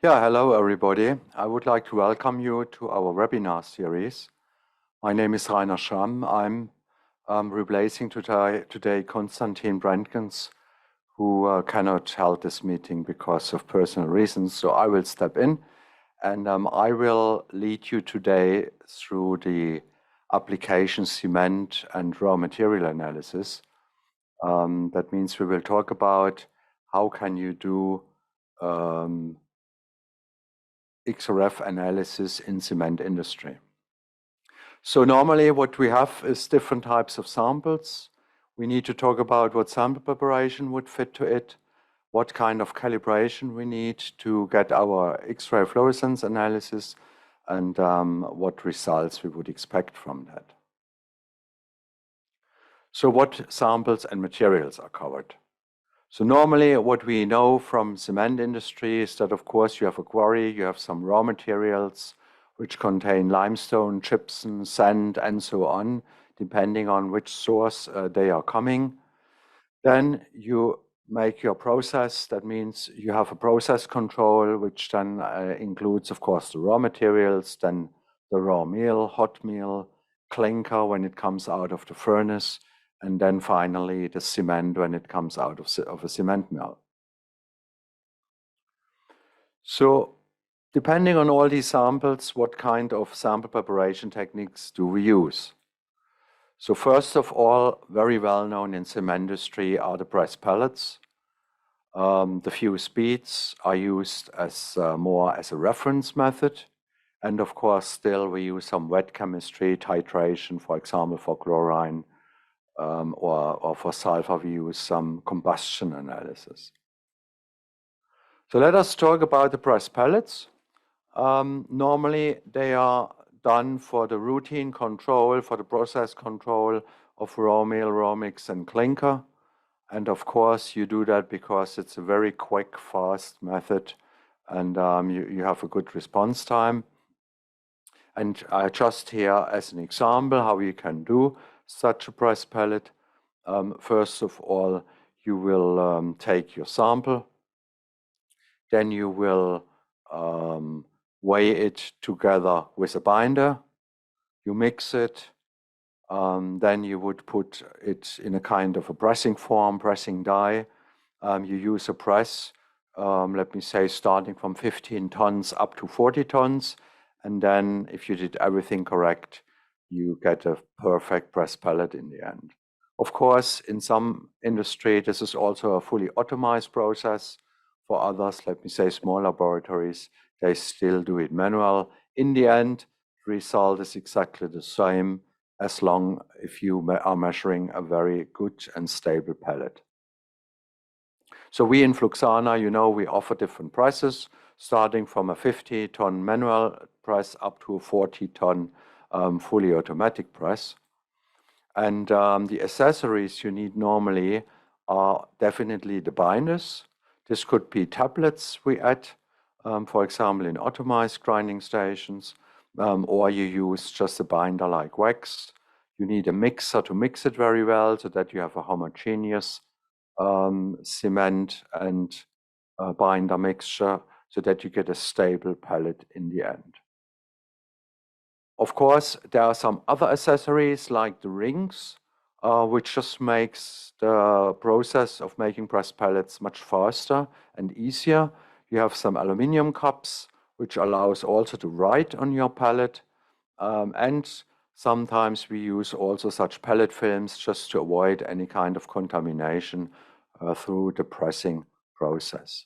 Yeah, hello everybody. I would like to welcome you to our webinar series. My name is Rainer Schramm. I'm replacing today Konstantin Brentgens, who cannot hold this meeting because of personal reasons. So I will step in and I will lead you today through the application cement and raw material analysis. That means we will talk about how can you do XRF analysis in cement industry. So normally what we have is different types of samples. We need to talk about what sample preparation would fit to it, what kind of calibration we need to get our X-ray fluorescence analysis, and what results we would expect from that. So what samples and materials are covered? So normally what we know from cement industry is that, of course, you have a quarry, you have some raw materials which contain limestone, gypsum, sand, and so on, depending on which source they are coming. Then you make your process. That means you have a process control, which then includes, of course, the raw materials, then the raw meal, hot meal, clinker when it comes out of the furnace, and then finally the cement when it comes out of a cement mill. So depending on all these samples, what kind of sample preparation techniques do we use? So first of all, very well known in cement industry are the press pellets. The fuse beads are used as more as a reference method. And of course, still we use some wet chemistry, titration, for example, for chlorine, or for sulfur, we use some combustion analysis. So let us talk about the press pellets. Normally, they are done for the routine control, for the process control of raw meal, raw mix, and clinker. And of course, you do that because it's a very quick, fast method, and you have a good response time. And just here as an example how you can do such a press pellet. First of all, you will take your sample, then you will weigh it together with a binder, you mix it, then you would put it in a kind of a pressing form, pressing die. You use a press, let me say, starting from 15 tons up to 40 tons. And then if you did everything correct, you get a perfect press pellet in the end. Of course, in some industry, this is also a fully automated process. For others, let me say small laboratories, they still do it manual. In the end, the result is exactly the same as long if you are measuring a very good and stable pellet. So we in FLUXANA, you know, we offer different prices, starting from a 50-ton manual press up to a 40-ton fully automatic press. And the accessories you need normally are definitely the binders. This could be tablets we add, for example, in automized grinding stations, or you use just a binder like wax. You need a mixer to mix it very well so that you have a homogeneous cement and binder mixture so that you get a stable pellet in the end. Of course, there are some other accessories like the rings, which just makes the process of making press pellets much faster and easier. You have some aluminum cups, which allows also to write on your pellet. And sometimes we use also such pellet films just to avoid any kind of contamination through the pressing process.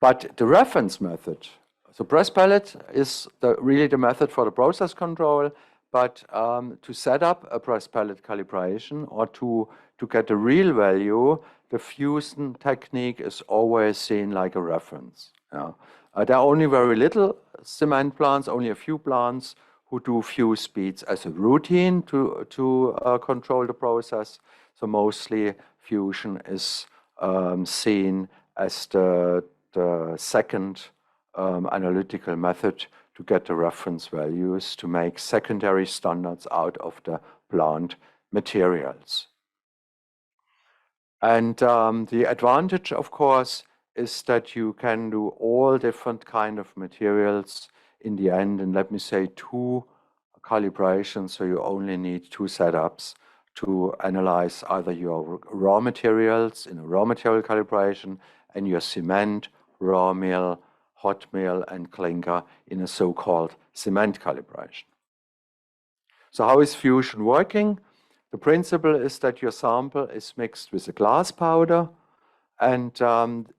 But the reference method, so press pellet is really the method for the process control, but to set up a press pellet calibration or to get a real value, the fusion technique is always seen like a reference. Yeah. There are only very little cement plants, only a few plants who do fuse speeds as a routine to control the process. So mostly fusion is seen as the second analytical method to get the reference values to make secondary standards out of the plant materials. And the advantage, of course, is that you can do all different kind of materials in the end, and let me say 2 calibrations, so you only need 2 setups to analyze either your raw materials in a raw material calibration and your cement, raw meal, hot meal, and clinker in a so-called cement calibration. So how is fusion working? The principle is that your sample is mixed with a glass powder, and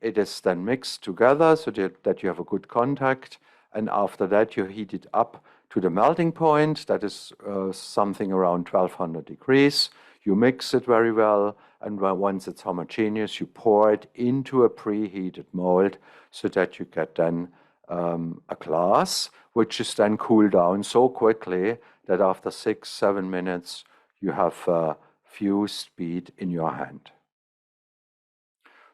it is then mixed together so that you have a good contact, and after that you heat it up to the melting point. That is something around 1200 degrees. You mix it very well, and once it's homogeneous, you pour it into a preheated mold so that you get then a glass, which is then cooled down so quickly that after 6-7 minutes you have fused bead in your hand.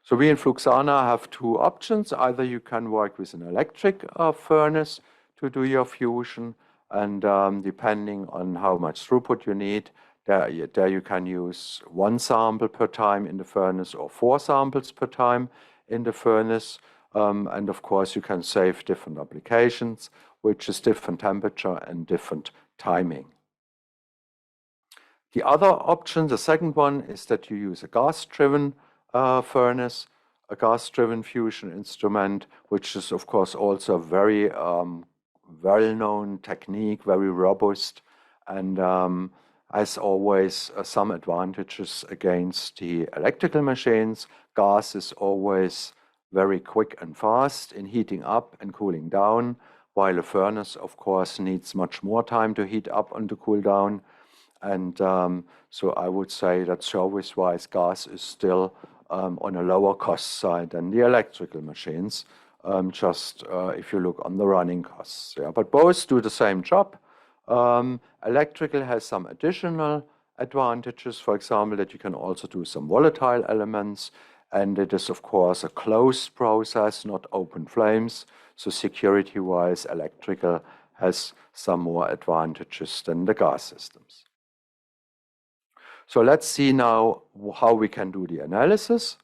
So we in FLUXANA have 2 options. Either you can work with an electric furnace to do your fusion, and depending on how much throughput you need, there you can use 1 sample per time in the furnace or 4 samples per time in the furnace. And of course you can save different applications, which is different temperature and different timing. The other option, the second one, is that you use a gas-driven furnace, a gas-driven fusion instrument, which is of course also a very well-known technique, very robust, and has always some advantages against the electrical machines. Gas is always very quick and fast in heating up and cooling down, while a furnace of course needs much more time to heat up and to cool down. And so I would say that service-wise, gas is still on a lower cost side than the electrical machines, just if you look on the running costs. Yeah. But both do the same job. Electrical has some additional advantages, for example, that you can also do some volatile elements, and it is of course a closed process, not open flames. So security-wise, electrical has some more advantages than the gas systems. So let's see now how we can do the analysis.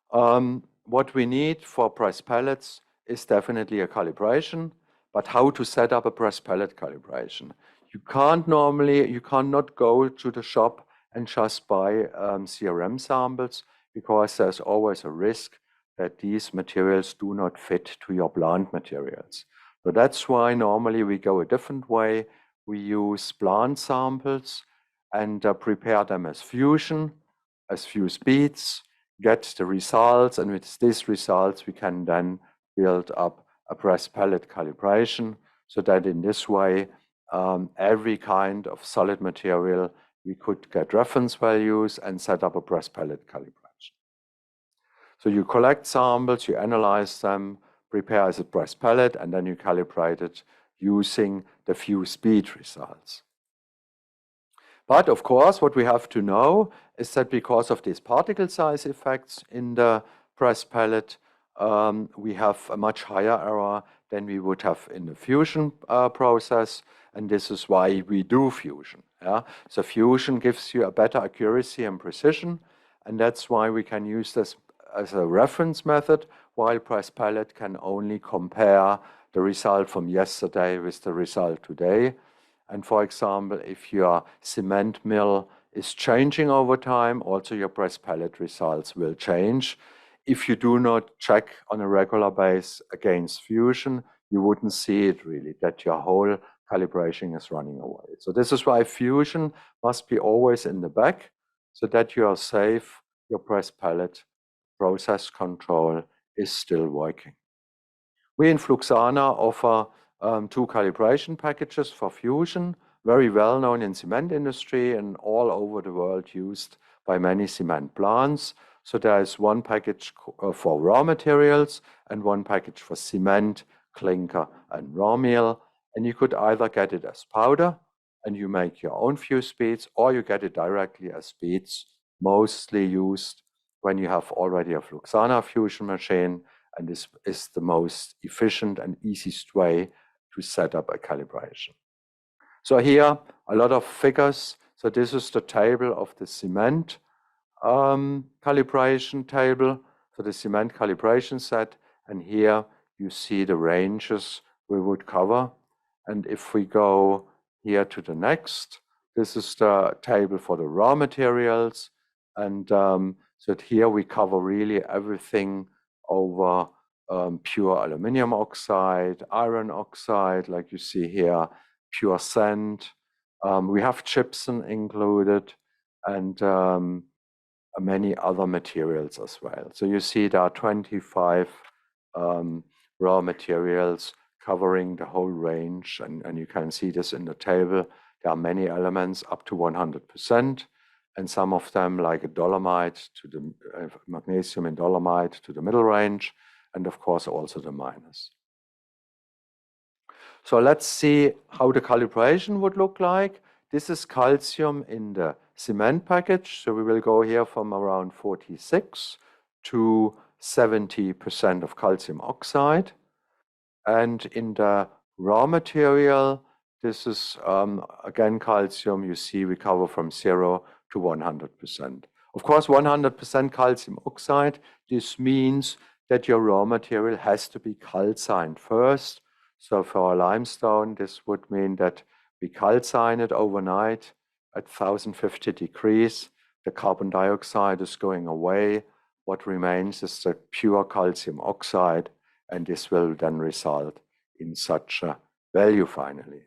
What we need for press pellets is definitely a calibration, but how to set up a press pellet calibration. You cannot go to the shop and just buy CRM samples, because there's always a risk that these materials do not fit to your plant materials. So that's why normally we go a different way. We use plant samples and prepare them as fused beads, get the results, and with these results we can then build up a press pellet calibration, so that in this way every kind of solid material we could get reference values and set up a press pellet calibration. So you collect samples, you analyze them, prepare as a press pellet, and then you calibrate it using the fused bead results. But of course, what we have to know is that because of these particle size effects in the press pellet, we have a much higher error than we would have in the fusion process, and this is why we do fusion. Yeah? So fusion gives you a better accuracy and precision, and that's why we can use this as a reference method, while press pellet can only compare the result from yesterday with the result today. And for example, if your cement mill is changing over time, also your press pellet results will change. If you do not check on a regular basis against fusion, you wouldn't see it really, that your whole calibration is running away. So this is why fusion must be always in the back, so that you are safe, your press pellet process control is still working. We in FLUXANA offer 2 calibration packages for fusion, very well known in cement industry and all over the world, used by many cement plants. So there is one package for raw materials and one package for cement, clinker, and raw meal. And you could either get it as powder and you make your own fused beads, or you get it directly as beads, mostly used when you have already a FLUXANA fusion machine, and this is the most efficient and easiest way to set up a calibration. So here, a lot of figures. So this is the table of the cement calibration table. So the cement calibration set, and here you see the ranges we would cover. And if we go here to the next, this is the table for the raw materials. And so here we cover really everything over pure aluminum oxide, iron oxide, like you see here, pure sand. We have gypsum included, and many other materials as well. So you see there are 25 raw materials covering the whole range, and you can see this in the table. There are many elements up to 100%, and some of them, like a dolomite to the magnesium and dolomite to the middle range, and of course also the minus. So let's see how the calibration would look like. This is calcium in the cement package. So we will go here from around 46 to 70% of calcium oxide. And in the raw material, this is again calcium. You see we cover from 0 to 100%. Of course, 100% calcium oxide, this means that your raw material has to be calcined first. So for a limestone, this would mean that we calcine it overnight at 1050 degrees. The carbon dioxide is going away. What remains is the pure calcium oxide, and this will then result in such a value finally.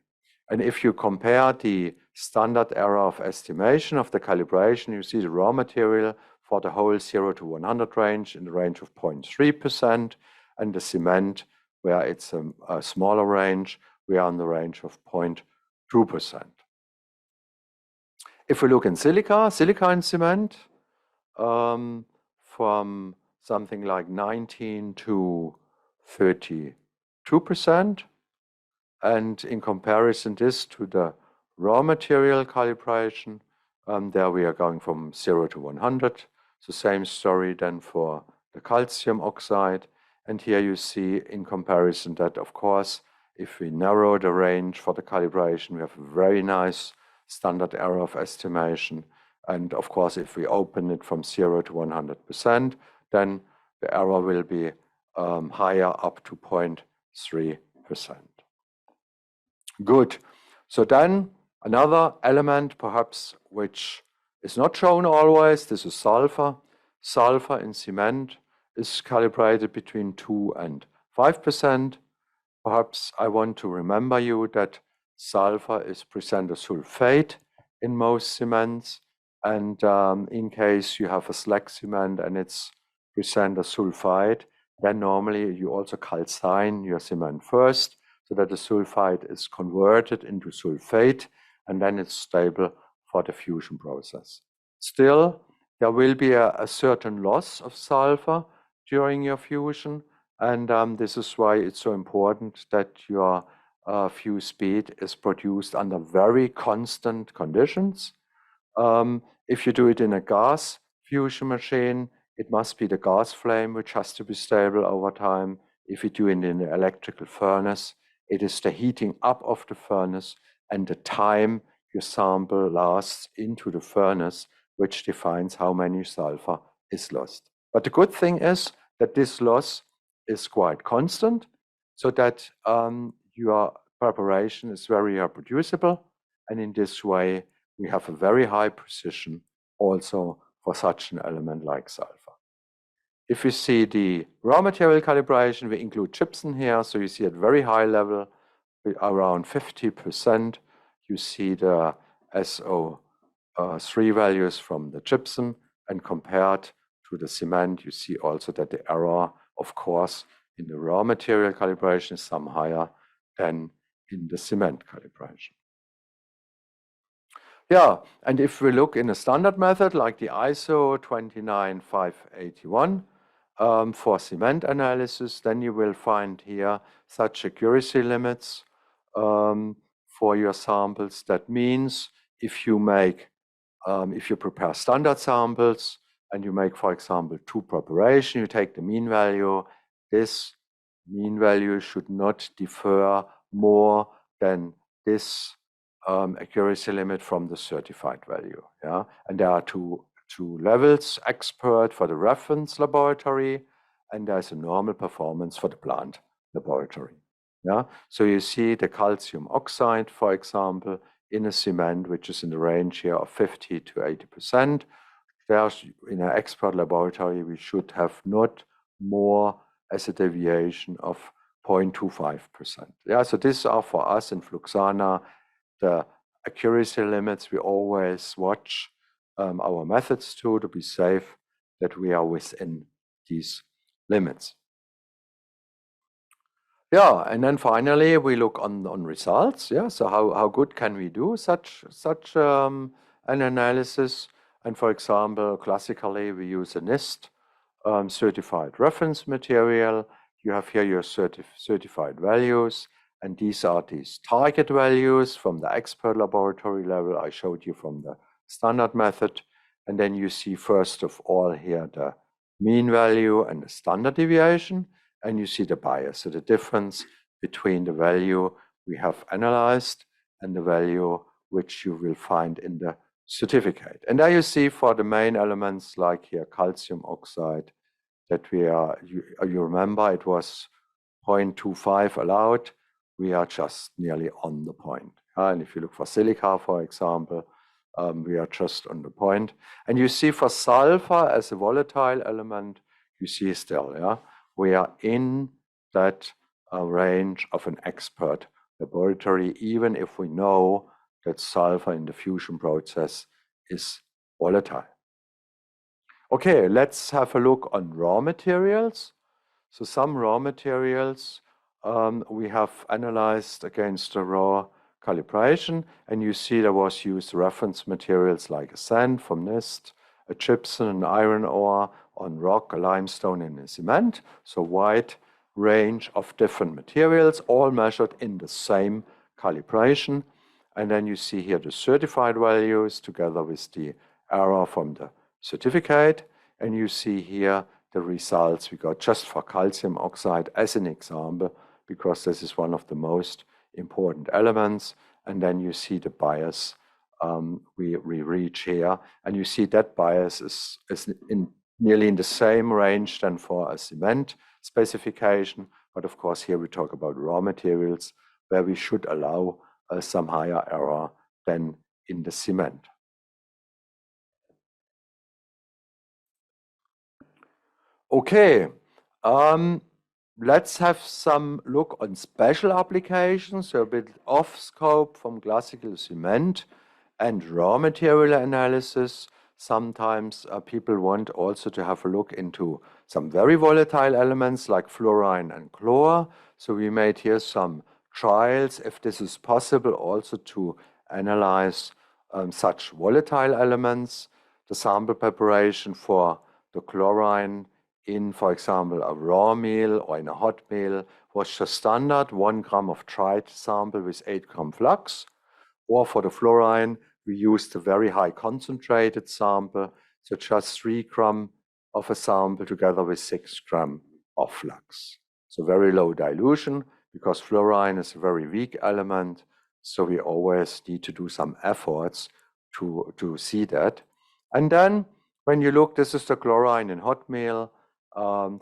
And if you compare the standard error of estimation of the calibration, you see the raw material for the whole 0 to 100 range in the range of 0.3%, and the cement, where it's a smaller range, we are in the range of 0.2%. If we look in silica in cement, from something like 19 to 32%. And in comparison this to the raw material calibration, there we are going from 0 to 100. So same story then for the calcium oxide. And here you see in comparison that, of course, if we narrow the range for the calibration, we have a very nice standard error of estimation. And of course, if we open it from 0 to 100%, then the error will be higher, up to 0.3%. Good. So then another element, perhaps, which is not shown always, this is sulfur. Sulfur in cement is calibrated between 2 and 5%. Perhaps I want to remember you that sulfur is present as sulfate in most cements. And in case you have a slag cement and it's present as sulfide, then normally you also calcine your cement first, so that the sulfide is converted into sulfate, and then it's stable for the fusion process. Still, there will be a certain loss of sulfur during your fusion, and this is why it's so important that your fuse bead is produced under very constant conditions. If you do it in a gas fusion machine, it must be the gas flame which has to be stable over time. If you do it in an electrical furnace, it is the heating up of the furnace and the time your sample lasts into the furnace which defines how many sulfur is lost. But the good thing is that this loss is quite constant, so that your preparation is very reproducible, and in this way we have a very high precision also for such an element like sulfur. If you see the raw material calibration, we include gypsum here, so you see at very high level, around 50%, you see the SO3 values from the gypsum, and compared to the cement, you see also that the error, of course, in the raw material calibration is some higher than in the cement calibration. Yeah, and if we look in a standard method like the ISO 29581 for cement analysis, then you will find here such accuracy limits for your samples. That means if you prepare standard samples and you make, for example, 2 preparation, you take the mean value. This mean value should not differ more than this accuracy limit from the certified value. Yeah, and there are 2 two levels, expert for the reference laboratory, and there's a normal performance for the plant laboratory. Yeah, so you see the calcium oxide, for example, in a cement, which is in the range here of 50 to 80%. There's, in an expert laboratory, we should have not more as a deviation of 0.25%. Yeah, so these are for us in FLUXANA the accuracy limits we always watch our methods to be safe that we are within these limits. Yeah, and then finally we look on results. Yeah, so how good can we do such an analysis? And for example, classically we use a NIST certified reference material. You have here your certified values, and these are these target values from the expert laboratory level I showed you from the standard method. And then you see first of all here the mean value and the standard deviation, and you see the bias, so the difference between the value we have analyzed and the value which you will find in the certificate. And there you see for the main elements like here calcium oxide that we are, you remember it was 0.25 allowed, we are just nearly on the point. And if you look for silica, for example, we are just on the point. And you see for sulfur as a volatile element, you see still, yeah, we are in that range of an expert laboratory, even if we know that sulfur in the fusion process is volatile. Okay, let's have a look on raw materials. So some raw materials we have analyzed against the raw calibration, and you see there was used reference materials like a sand from NIST, a gypsum, an iron ore, on rock, a limestone, and a cement. So wide range of different materials, all measured in the same calibration. And then you see here the certified values together with the error from the certificate. And you see here the results we got just for calcium oxide as an example, because this is one of the most important elements. And then you see the bias we reach here. And you see that bias is nearly in the same range than for a cement specification. But of course, here we talk about raw materials where we should allow some higher error than in the cement. Okay, let's have some look on special applications, so a bit off scope from classical cement and raw material analysis. Sometimes people want also to have a look into some very volatile elements like fluorine and chlor. So we made here some trials, if this is possible, also to analyze such volatile elements. The sample preparation for the chlorine in, for example, a raw meal or in a hot meal was just standard 1 gram of tried sample with 8 gram flux. Or for the fluorine, we used a very high concentrated sample, so just 3 gram of a sample together with 6 gram of flux. So very low dilution, because fluorine is a very weak element, so we always need to do some efforts to see that. And then when you look, this is the chlorine in hot meal.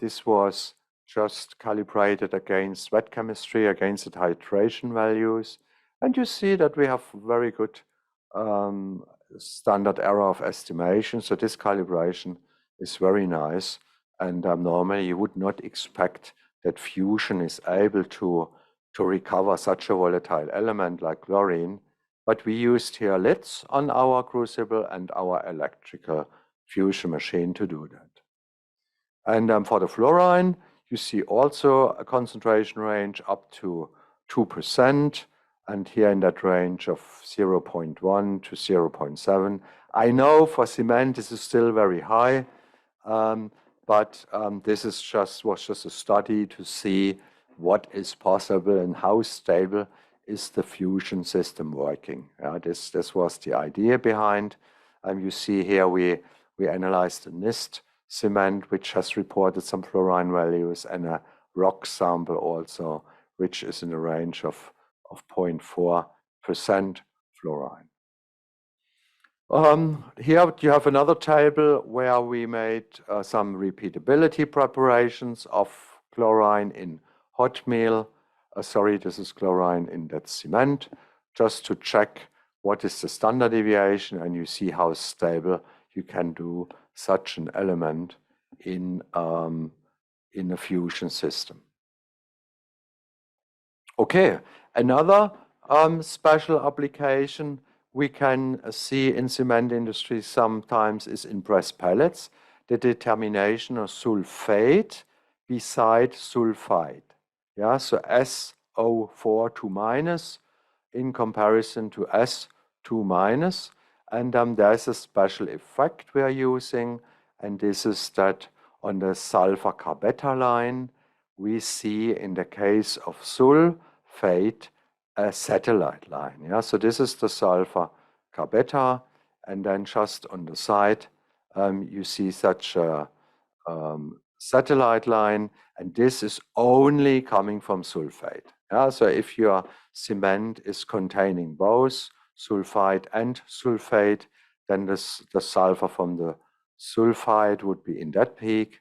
This was just calibrated against wet chemistry, against the titration values. And you see that we have very good standard error of estimation. So this calibration is very nice. And normally you would not expect that fusion is able to recover such a volatile element like chlorine. But we used here lids on our crucible and our electrical fusion machine to do that. And for the fluorine, you see also a concentration range up to 2%, and here in that range of 0.1 to 0.7. I know for cement this is still very high, but this is was just a study to see what is possible and how stable is the fusion system working. This was the idea behind. You see here we analyzed the NIST cement, which has reported some fluorine values, and a rock sample also, which is in the range of 0.4% fluorine. Here you have another table where we made some repeatability preparations of chlorine in hot meal. Sorry, this is chlorine in that cement, just to check what is the standard deviation, and you see how stable you can do such an element in a fusion system. Okay, another special application we can see in cement industry sometimes is in pressed pellets, the determination of sulfate beside sulfide. Yeah, so SO4 2 minus in comparison to S2 minus. And there's a special effect we are using, and this is that on the sulfur carbeta line, we see in the case of sulfate a satellite line. Yeah, so this is the sulfur carbeta, and then just on the side you see such a satellite line, and this is only coming from sulfate. Yeah, so if your cement is containing both sulfide and sulfate, then the sulfur from the sulfide would be in that peak,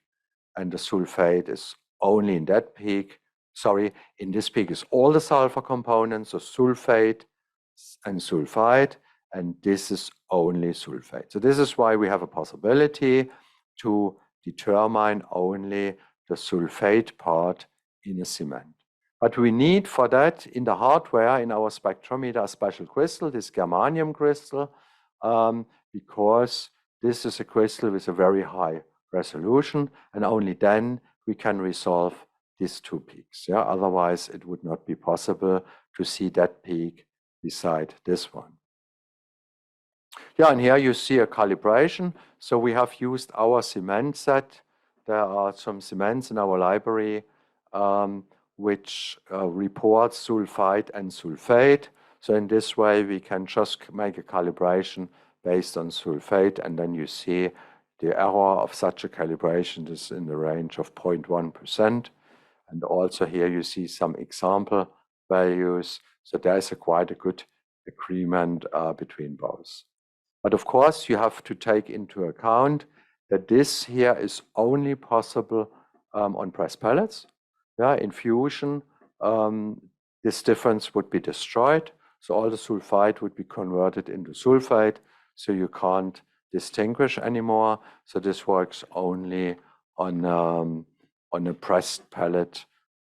and the sulfate is only in that peak. Sorry, in this peak is all the sulfur components, so sulfate and sulfide, and this is only sulfate. So this is why we have a possibility to determine only the sulfate part in a cement. But we need for that in the hardware, in our spectrometer, a special crystal, this germanium crystal, because this is a crystal with a very high resolution, and only then we can resolve these two peaks. Yeah? Otherwise, it would not be possible to see that peak beside this one. Yeah, and here you see a calibration. So we have used our cement set. There are some cements in our library which reports sulfide and sulfate. So in this way, we can just make a calibration based on sulfate, and then you see the error of such a calibration is in the range of 0.1%. And also here you see some example values. So there's quite a good agreement between both. But of course, you have to take into account that this here is only possible on pressed pellets. Yeah, in fusion, this difference would be destroyed. So all the sulfide would be converted into sulfate. So you can't distinguish anymore. So this works only on a pressed pellet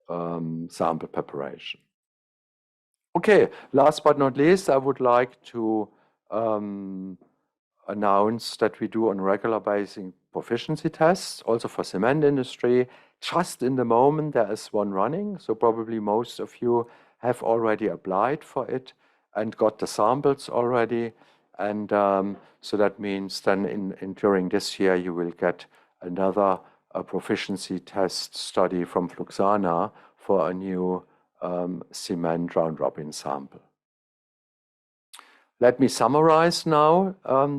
sample preparation. Okay, last but not least, I would like to announce that we do on a regular basis proficiency tests, also for cement industry. Just in the moment, there is one running, so probably most of you have already applied for it and got the samples already. And so that means then during this year, you will get another proficiency test study from FLUXANA for a new cement round-robin sample. Let me summarize now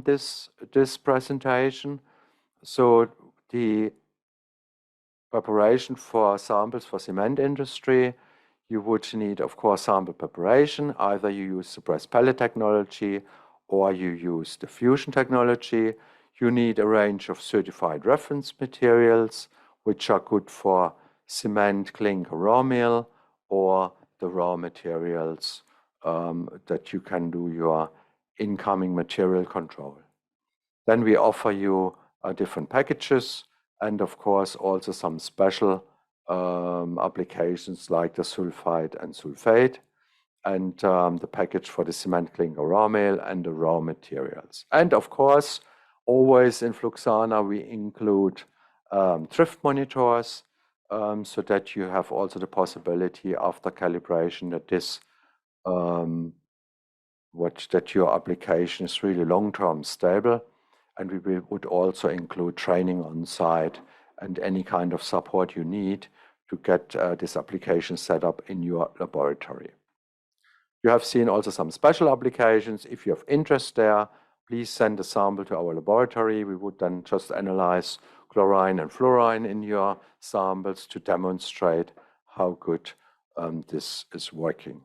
this presentation. So the preparation for samples for cement industry, you would need, of course, sample preparation. Either you use the pressed pellet technology or you use the fusion technology. You need a range of certified reference materials, which are good for cement, clinker, raw meal, or the raw materials that you can do your incoming material control. Then we offer you different packages, and of course also some special applications like the sulfide and sulfate, and the package for the cement, clinker, raw meal, and the raw materials. And of course, always in FLUXANA we include drift monitors, so that you have also the possibility after calibration that this that your application is really long-term stable. And we would also include training on site and any kind of support you need to get this application set up in your laboratory. You have seen also some special applications. If you have interest there, please send a sample to our laboratory. We would then just analyze chlorine and fluorine in your samples to demonstrate how good this is working.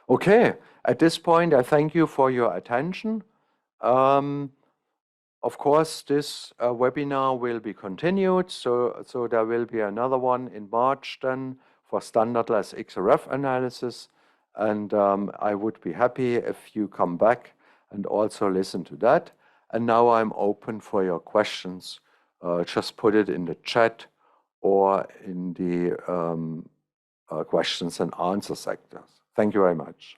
Okay, at this point, I thank you for your attention. Of course, this webinar will be continued, so there will be another one in March then for standardless XRF analysis, and I would be happy if you come back and also listen to that. And now I'm open for your questions. Just put it in the chat or in the questions and answer sectors. Thank you very much.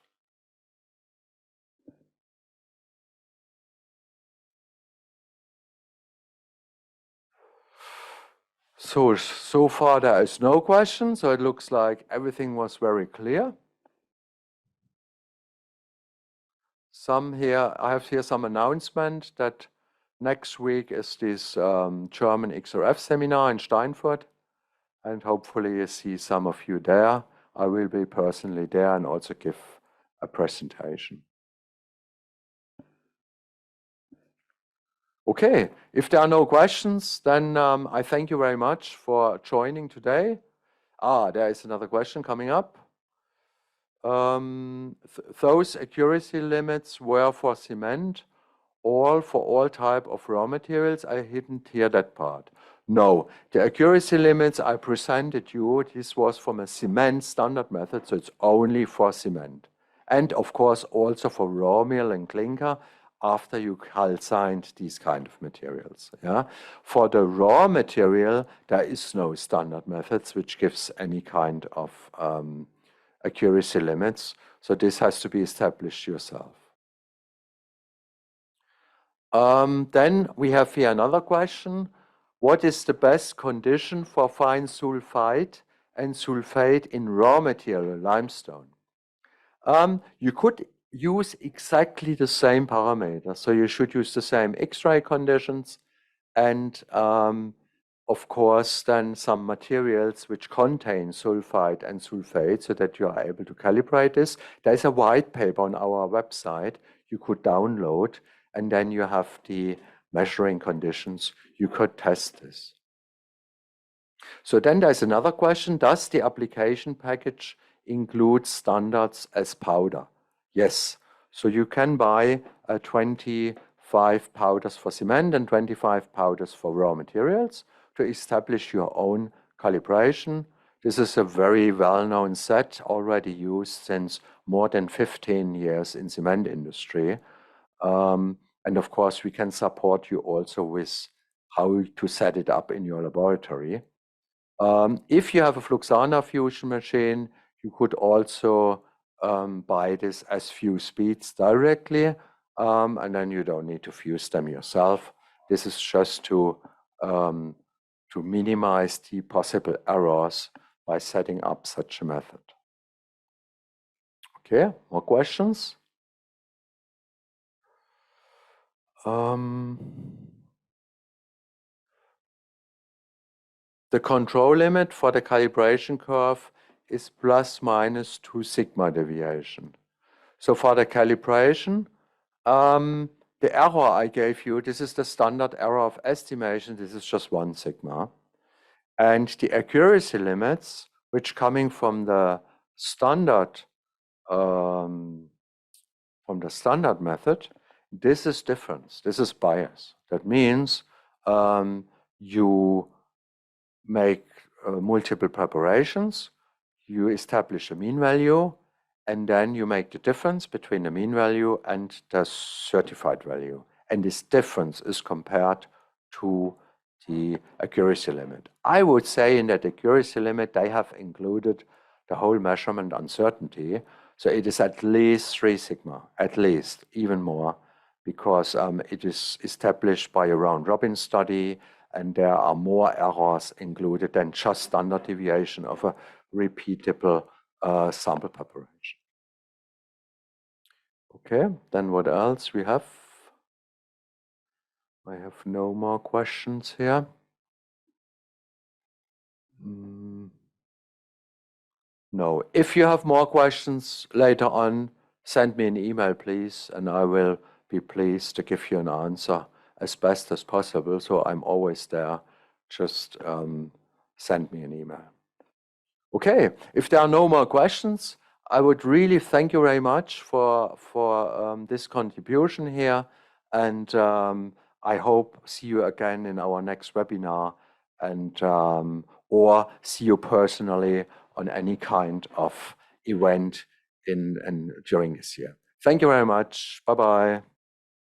So far there is no question, so it looks like everything was very clear. I have here some announcement that next week is this German XRF seminar in Steinfurt, and hopefully you see some of you there. I will be personally there and also give a presentation. Okay, if there are no questions, then I thank you very much for joining today. There is another question coming up. Those accuracy limits were for cement or for all type of raw materials? I didn't hear that part. No, the accuracy limits I presented you, this was from a cement standard method, so it's only for cement. And of course also for raw meal and clinker after you calcined these kind of materials. Yeah? For the raw material, there is no standard methods which gives any kind of accuracy limits. So this has to be established yourself. Then we have here another question. What is the best condition for fine sulfide and sulfate in raw material limestone? You could use exactly the same parameters. So you should use the same X-ray conditions and of course then some materials which contain sulfide and sulfate so that you are able to calibrate this. There's a white paper on our website you could download, and then you have the measuring conditions. You could test this. So then there's another question. Does the application package include standards as powder? Yes. So you can buy 25 powders for cement and 25 powders for raw materials to establish your own calibration. This is a very well-known set already used since more than 15 years in cement industry. And of course, we can support you also with how to set it up in your laboratory. If you have a FLUXANA fusion machine, you could also buy this as fuse beads directly, and then you don't need to fuse them yourself. This is just to minimize the possible errors by setting up such a method. Okay, more questions? The control limit for the calibration curve is plus minus 2 sigma deviation. So for the calibration, the error I gave you, this is the standard error of estimation. This is just 1 sigma. And the accuracy limits, which coming from the standard method, this is difference. This is bias. That means you make multiple preparations, you establish a mean value, and then you make the difference between the mean value and the certified value. And this difference is compared to the accuracy limit. I would say in that accuracy limit, they have included the whole measurement uncertainty. So it is at least 3 sigma, at least, even more, because it is established by a round-robin study, and there are more errors included than just standard deviation of a repeatable sample preparation. Okay, then what else we have? I have no more questions here. No, if you have more questions later on, send me an email, please, and I will be pleased to give you an answer as best as possible. So I'm always there. Just send me an email. Okay, if there are no more questions, I would really thank you very much for this contribution here, and I hope see you again in our next webinar, and or see you personally on any kind of event in during this year. Thank you very much. Bye bye.